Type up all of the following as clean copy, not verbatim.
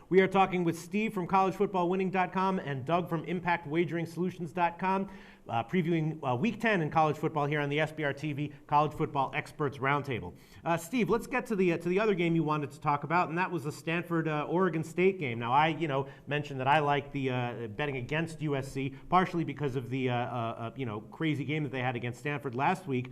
We are talking with Steve from collegefootballwinning.com and Doug from impactwageриngsolutions.com, previewing Week 10 in college football here on the SBR TV College Football Experts Roundtable. Steve, let's get to the other game you wanted to talk about, and that was the Stanford Oregon State game. Now, I mentioned that I like the betting against USC, partially because of the crazy game that they had against Stanford last week.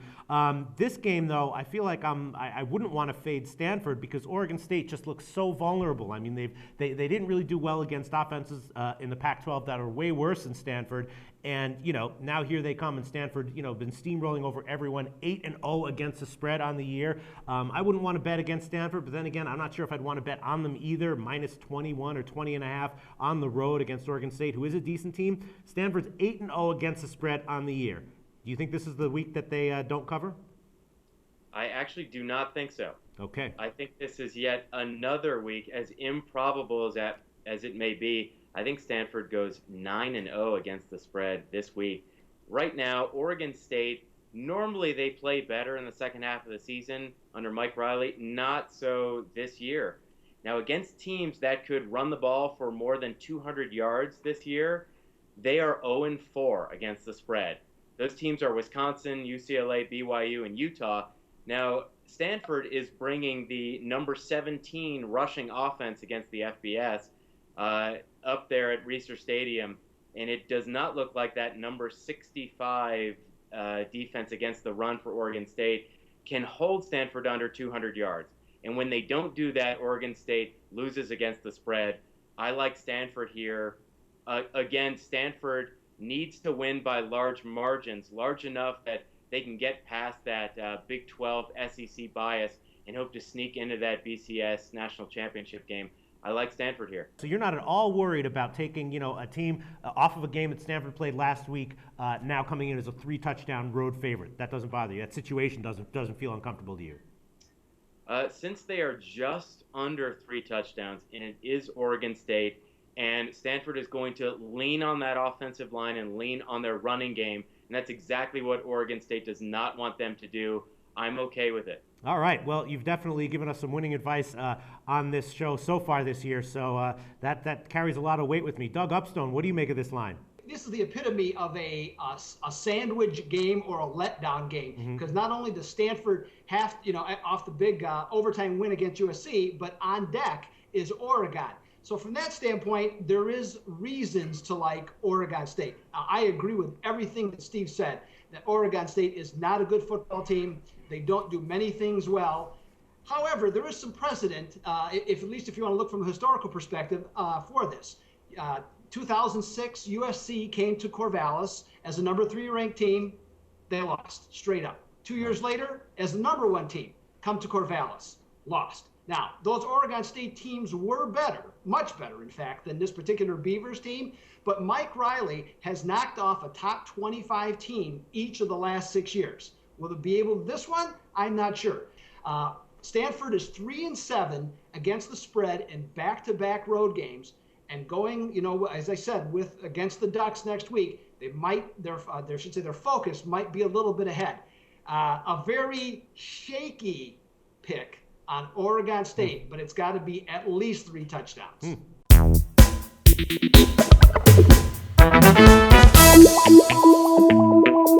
This game, though, I feel like I wouldn't want to fade Stanford because Oregon State just looks so vulnerable. I mean, they didn't really do well against offenses in the Pac-12 that are way worse than Stanford. And, now here they come, and Stanford, been steamrolling over everyone, 8-0 against the spread on the year. I wouldn't want to bet against Stanford, but then again, I'm not sure if I'd want to bet on them either, minus 21 or 20.5 on the road against Oregon State, who is a decent team. Stanford's 8-0 against the spread on the year. Do you think this is the week that they don't cover? I actually do not think so. Okay. I think this is yet another week, as improbable as it may be. I think Stanford goes 9-0 against the spread this week. Right now, Oregon State, normally they play better in the second half of the season under Mike Riley. Not so this year. Now, against teams that could run the ball for more than 200 yards this year, they are 0-4 against the spread. Those teams are Wisconsin, UCLA, BYU, and Utah. Now, Stanford is bringing the number 17 rushing offense against the FBS up there at Reser Stadium, and it does not look like that number 65 defense against the run for Oregon State can hold Stanford under 200 yards. And when they don't do that, Oregon State loses against the spread. I like Stanford here. Again, Stanford needs to win by large margins, large enough that they can get past that Big 12 SEC bias and hope to sneak into that BCS national championship game. I like Stanford here. So you're not at all worried about taking, a team off of a game that Stanford played last week, now coming in as a 3-touchdown road favorite. That doesn't bother you. That situation doesn't feel uncomfortable to you. Since they are just under 3 touchdowns, and it is Oregon State, and Stanford is going to lean on that offensive line and lean on their running game, and that's exactly what Oregon State does not want them to do. I'm okay with it. All right. Well, you've definitely given us some winning advice on this show so far this year, so that carries a lot of weight with me. Doug Upstone, what do you make of this line? This is the epitome of a sandwich game or a letdown game, because not only does Stanford have, off the big overtime win against USC, but on deck is Oregon. So from that standpoint, there is reasons to like Oregon State. I agree with everything that Steve said, that Oregon State is not a good football team. They don't do many things well. However, there is some precedent, at least if you want to look from a historical perspective, for this. 2006, USC came to Corvallis as a number 3 ranked team. They lost straight up. 2 years later, as the number 1 team, come to Corvallis, lost. Now, those Oregon State teams were better, much better, in fact, than this particular Beavers team. But Mike Riley has knocked off a top 25 team each of the last 6 years. Will it be able to this one? I'm not sure. Stanford is 3-7 against the spread in back-to-back road games, and going, as I said, against the Ducks next week, their focus might be a little bit ahead. A very shaky pick on Oregon State, but it's got to be at least 3 touchdowns.